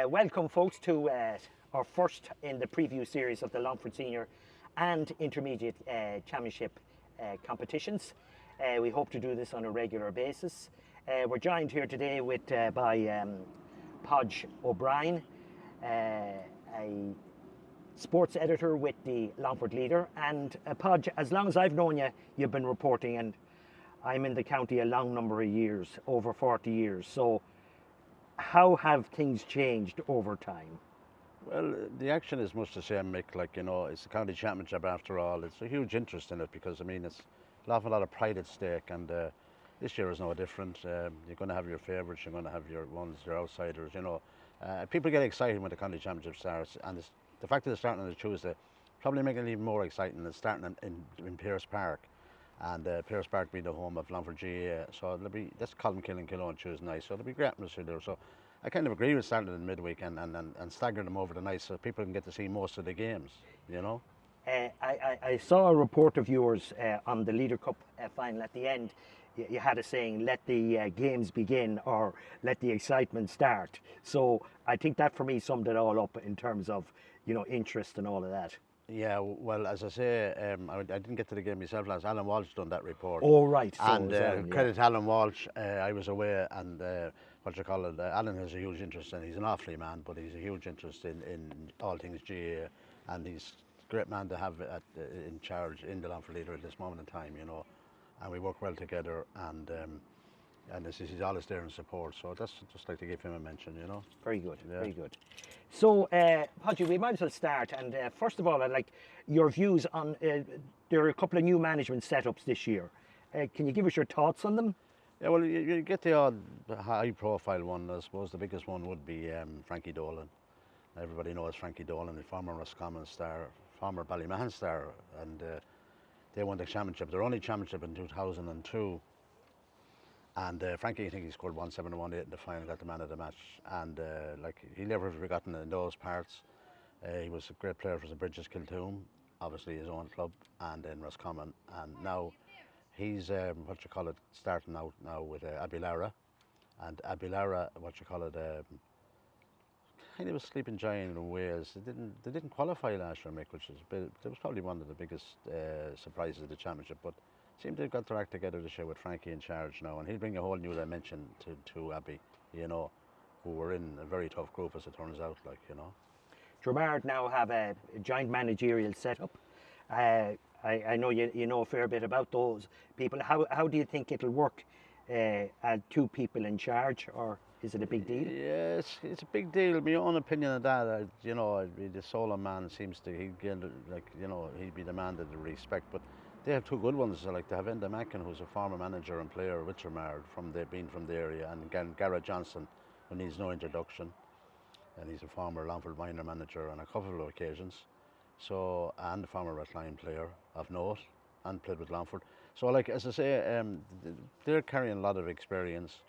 Welcome, folks, to our first in the preview series of the Longford Senior and Intermediate Championship competitions. We hope to do this on a regular basis. We're joined here today by Podge O'Brien, a sports editor with the Longford Leader. And Podge, as long as I've known you, you've been reporting, and I'm in the county a long number of years, over 40 years. So how have things changed over time? Well, the action is much the same, Mick. Like, you know, it's the county championship after all. It's a huge interest in it because, I mean, it's an awful lot of pride at stake, and this year is no different. You're going to have your favourites, you're going to have your ones, your outsiders, you know. People get excited when the county championship starts, and the fact that it's starting on a Tuesday probably making it even more exciting than starting in Pearse Park. And Pearse Park being the home of Longford GAA, so that's Colin Kill on Tuesday night, so there'll be great atmosphere there. So I kind of agree with starting in midweek and staggering them over the night so people can get to see most of the games, you know. I saw a report of yours on the Leader Cup final at the end. You had a saying, let the games begin, or let the excitement start. So I think that for me summed it all up in terms of, you know, interest and all of that. Yeah, well, as I say, I didn't get to the game myself last. Alan Walsh done that report. Oh, right. And credit to Alan Walsh. I was away, and Alan has a huge interest in. He's an Offaly man, but he's a huge interest in all things GAA, and he's a great man to have in charge in the Longford Leader at this moment in time, you know. And we work well together, and he's always there in support. So that's just like to give him a mention, you know. Very good, yeah. Very good. So, Podge, we might as well start. And first of all, I'd like your views on, there are a couple of new management setups this year. Can you give us your thoughts on them? Yeah, well, you get the odd high-profile one. I suppose the biggest one would be Frankie Dolan. Everybody knows Frankie Dolan, the former Roscommon star, former Ballymahan star, and they won the championship, their only championship in 2002. And Frankie, I think he scored 1-7 and 1-8 in the final, got the man of the match. And like, he never forgotten in those parts. He was a great player for the Bridges Kiltoom, obviously his own club, and in Roscommon. And now he's starting out now with Abilara. And Abilara, kind of a sleeping giant in Wales. They didn't qualify last year, Mick, which was probably one of the biggest surprises of the championship. But seem to have got their act together this year with Frankie in charge now, and he'll bring a whole new dimension to Abbey, you know, who were in a very tough group as it turns out, like, you know. Dromard now have a joint managerial setup. I know you know a fair bit about those people. How do you think it'll work? Two people in charge, or is it a big deal? Yeah, it's a big deal. My own opinion of that, you know, the Solon man seems to, he'd be the man that they respect, but they have two good ones. Like, they have Enda Mackin, who's a former manager and player with Dromard, being from the area, and again Garrett Johnson, who needs no introduction, and he's a former Longford minor manager on a couple of occasions. So, and a former Rathline player of note, and played with Longford. So, like, as I say, they're carrying a lot of experience.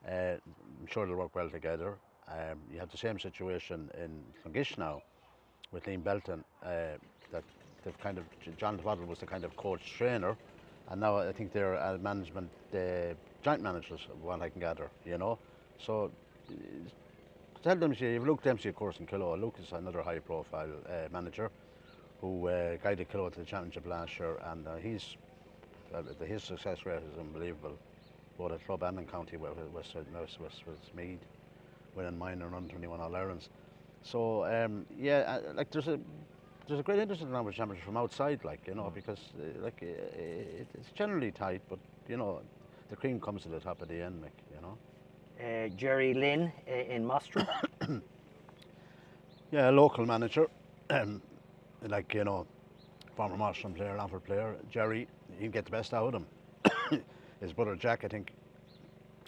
I'm sure they'll work well together. You have the same situation in Clongish now with Liam Belton, that they've kind of, John Twaddle was the kind of coach trainer, and now I think they're management joint managers, what I can gather, you know. So tell them, you've Luke Dempsey, of course, in Killaloe. Luke is another high profile manager who guided Killaloe to the championship last year, and his success rate is unbelievable, both at club and in county, with Meath winning minor and under-21 All-Irelands. So yeah, like, there's a great interest in the Longford Championship from outside, like, you know, because it's generally tight, but, you know, the cream comes to the top of the end, Mick, you know. Jerry Lynn in Mostra. Yeah, a local manager, like, you know, former Mostra player, Longford player. Jerry, he'd get the best out of him. His brother Jack, I think,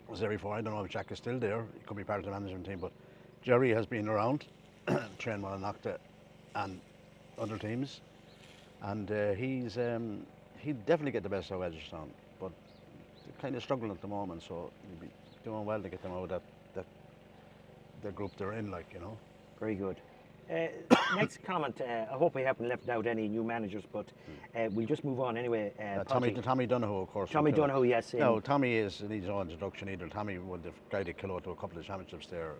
was there before. I don't know if Jack is still there. He could be part of the management team, but Jerry has been around, trained well in Nocta and other teams, and he'd definitely get the best out of Edgerton, but they're kind of struggling at the moment, so he'd be doing well to get them out of the group they're in, like, you know. Very good. Next comment, I hope we haven't left out any new managers, but we'll just move on anyway. Tommy Donoghue, of course. Tommy Donoghue, yes. No, Tommy needs no introduction either. Tommy would have guided Killaloe to a couple of championships there.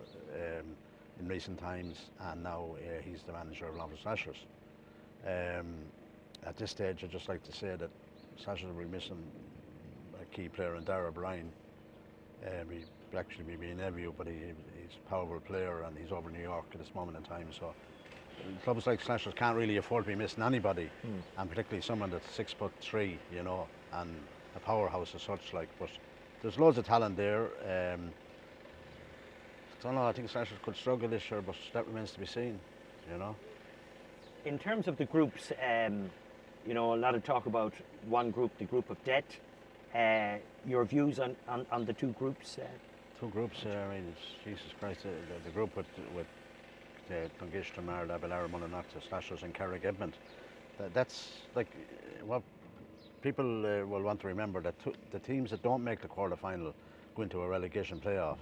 in recent times, and now he's the manager of Longford Slashers. At this stage, I'd just like to say that Slashers will be missing a key player in Dara Bryan. He actually may be in Evie, but he's a powerful player, and he's over in New York at this moment in time. So clubs like Slashers can't really afford to be missing anybody, and particularly someone that's 6'3", you know, and a powerhouse as such. Like, but there's loads of talent there. I don't know. I think Slashers could struggle this year, but that remains to be seen. You know. In terms of the groups, you know, a lot of talk about one group, the group of death. Your views on the two groups? Two groups. I mean, Jesus Christ, the group with Tungish, Tramar, Abelara, Mullinock, Slashers, and Carrick Edmond. That's like what people will want to remember, that the teams that don't make the quarter-final go into a relegation playoff,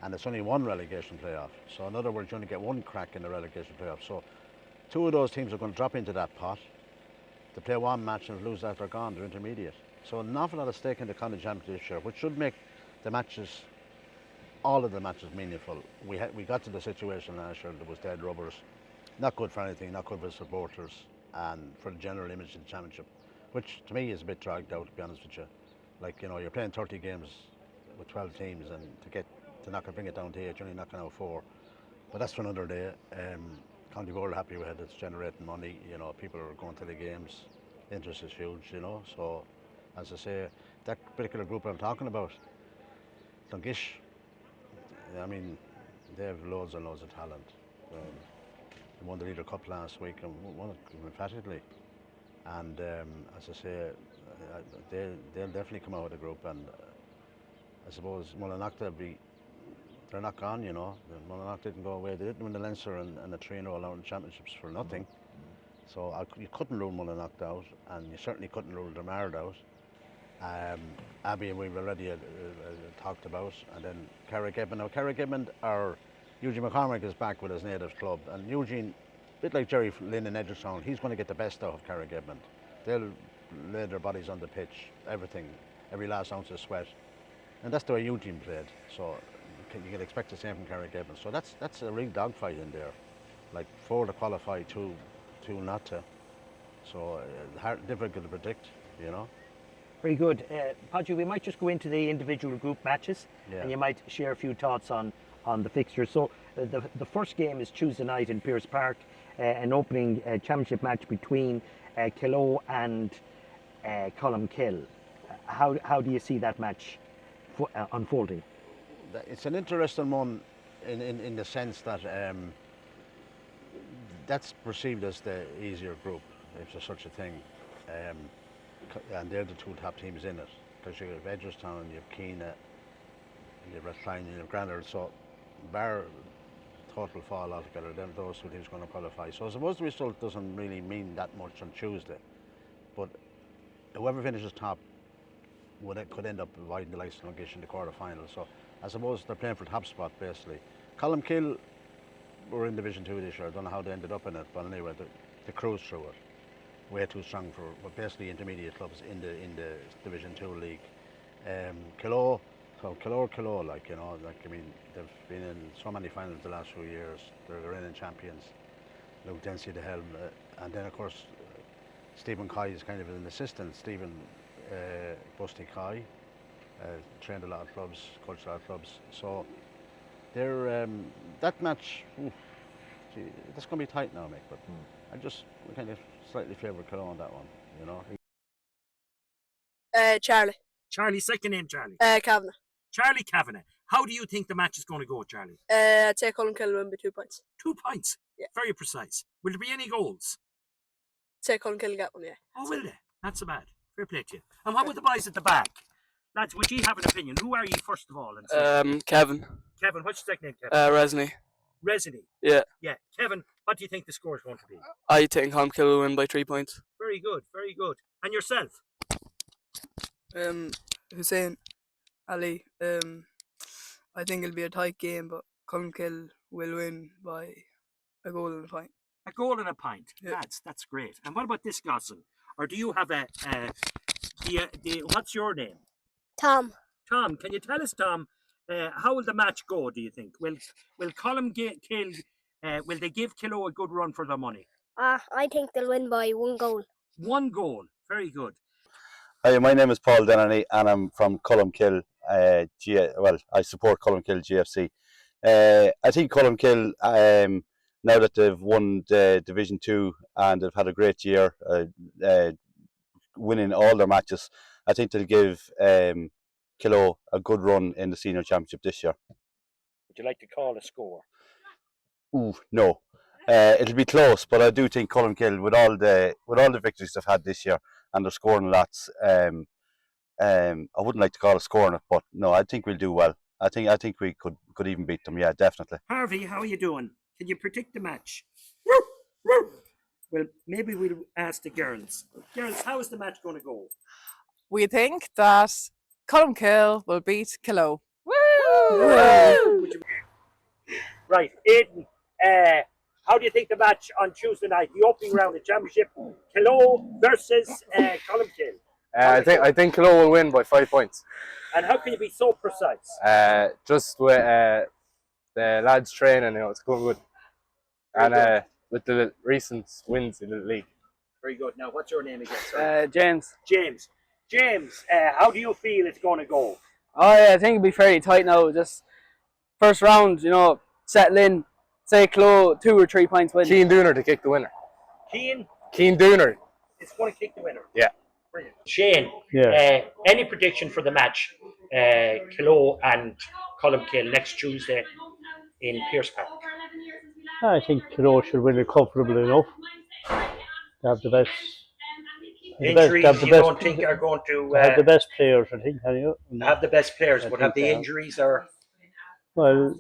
and it's only one relegation playoff. So in other words, you only get one crack in the relegation playoff. So two of those teams are going to drop into that pot to play one match, and lose that, they're gone, they're intermediate. So an awful lot of stake in the County Championship this year, which should make the matches, all of the matches, meaningful. We got to the situation last year that was dead rubbers. Not good for anything, not good for supporters, and for the general image of the championship, which to me is a bit dragged out, to be honest with you. Like, you know, you're playing 30 games with 12 teams, and to bring it down to 8, you're only knocking out 4. But that's for another day. County Board are happy with it, it's generating money, you know, people are going to the games, interest is huge, you know. So, as I say, that particular group I'm talking about, Dungish, I mean, they have loads and loads of talent. They won the Leader Cup last week and won it emphatically. And as I say, they'll definitely come out of the group. And I suppose Mullinock, they're not gone, you know. Mullinock didn't go away. They didn't win the Leinster and the 3-0 All-Ireland Championships for nothing. So you couldn't rule Mullinock out, and you certainly couldn't rule Dermard out. Abbey, we've already talked about, and then Carrick Edmond. Now, Carrick Edmond, Eugene McCormick is back with his native club, and Eugene, a bit like Jerry Lynn in Edgertown, he's going to get the best out of Carrick Edmond. They'll lay their bodies on the pitch, everything, every last ounce of sweat, and that's the way Eugene played. So you can expect the same from Carrick Edmond. So that's a real dogfight in there, like 4 to qualify, two not to. So difficult to predict, you know. Very good. Podgy, we might just go into the individual group matches, and you might share a few thoughts on the fixtures. So the first game is Tuesday night in Pearse Park, an opening championship match between Killaloe and Columkill. How do you see that match unfolding? It's an interesting one in the sense that that's perceived as the easier group, if there's such a thing. And they're the two top teams in it, because you have Edgertown and you have Keena, and you have Rathline and you have Granard. So bar total fall altogether, then those two teams are going to qualify. So I suppose the result doesn't really mean that much on Tuesday, but whoever finishes top could end up avoiding the likes of Lungish in the quarter-final. So I suppose they're playing for top spot basically. Columkill were in Division 2 this year. I don't know how they ended up in it, but anyway, they cruised through it. Way too strong for basically intermediate clubs in the Division 2 league. Killaloe, like, you know, like, I mean, they've been in so many finals the last few years. They're reigning champions. Luke Dempsey the helm, and then of course Stephen Coy is kind of an assistant. Stephen Busty Coy trained a lot of clubs, coached a lot of clubs. So they're that match. That's going to be tight now, mate. But I just kind of slightly favour Killaloe on that one, you know. Charlie. Charlie, second name, Charlie. Kavanagh. Charlie Kavanagh. How do you think the match is going to go, Charlie? I'd say Columkill win by 2 points. 2 points? Yeah. Very precise. Will there be any goals? I'd say Columkill get one, yeah. Oh, will they? Not so bad. Fair play to you. And what with the boys at the back? Lads, would you have an opinion? Who are you, first of all? Kevin. Kevin, what's your second name, Kevin? Resney. Resney? Yeah. Yeah. Kevin, what do you think the score is going to be? I think Columkill will win by 3 points. Very good, very good. And yourself? Hussein Ali. I think it'll be a tight game, but Columkill will win by a goal and a pint. A goal and a pint. Yeah. That's great. And what about this, Gosson? Or do you have what's your name? Tom. Tom, can you tell us, Tom, How will the match go, do you think? Will Colm Kill, will they give Kilo a good run for their money? I think they'll win by 1 goal. 1 goal. Very good. Hi, my name is Paul Dennery and I'm from Colmkill. I support Colmkill GFC. I think Colmkill, now that they've won the Division 2 and they've had a great year, winning all their matches, I think they'll give Kilo a good run in the senior championship this year. Would you like to call a score? Ooh, no. It'll be close, but I do think Colmkill, with all the victories they've had this year and they're scoring lots, I wouldn't like to call a score on it, but no, I think we'll do well. I think we could even beat them. Yeah, definitely. Harvey, how are you doing? Can you predict the match? Well, maybe we'll ask the girls. Girls, how is the match going to go? We think that Colmkill will beat Kilo. Right, Aidan, how do you think the match on Tuesday night, the opening round of the championship, Kilo versus Colmkill? I think Kilo will win by 5 points. And how can you be so precise? Just with the lads training, it's going good. And with the recent wins in the league. Very good. Now, what's your name again? Sorry. James. James, how do you feel it's going to go? Oh yeah, I think it'll be fairly tight now. Just first round, settle in, say Kilo 2 or 3 points win. Cian Dooner to kick the winner. Cian Dooner. It's going to kick the winner. Yeah. Brilliant. Shane, Yeah. Any prediction for the match, Kilo and Colmkill next Tuesday in Pearse Park? I think Kilo should win it comfortably enough. They have the best. Injuries you don't think are going to have the best players, I think. have the best players, I but have think the so. injuries or Well,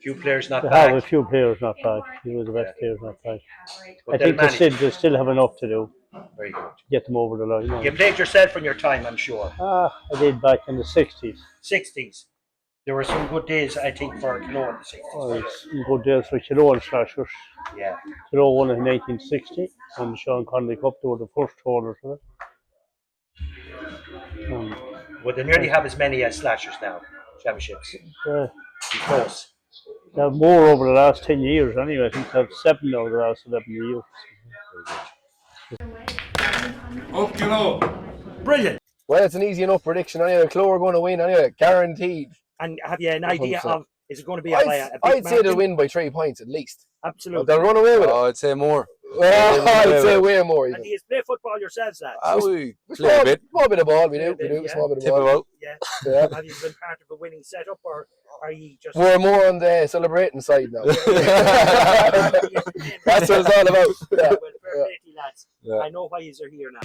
few players not they back? have a few players not back. Few of the best players not back. But I they'll think they still have enough to do. Very good. Get them over the line. You played yourself in your time, I'm sure. I did back in the 60s. 60s. There were some good days, I think, for Kilo in the 60s. Oh, some good days for Kilo and Slashers. Yeah. Kilo won in 1960 and the Sean Conley Cup. They were the first holders of it. Well, they nearly have as many as Slashers now, championships. Yes. They have more over the last 10 years anyway. I think they have 7 over the last 11 years. Up Kilo. Brilliant. Well, it's an easy enough prediction anyway. Kilo are going to win anyway, guaranteed. And have you an idea 100%. of, is it going to be a big I'd say margin? they'll win by 3 points at least. Absolutely. They'll run away with it. I'd say more. I'd say way more. And do you play football yourselves, lads? We play a bit. Small bit of ball, we do. Play a We bit, do a yeah. small bit of Tip ball. them out. Yeah. Have you been part of a winning setup, or are you just... We're more on the celebrating side now. That's That's what it's all about. Well, fair play to you, lads. Yeah. I know why you're here now.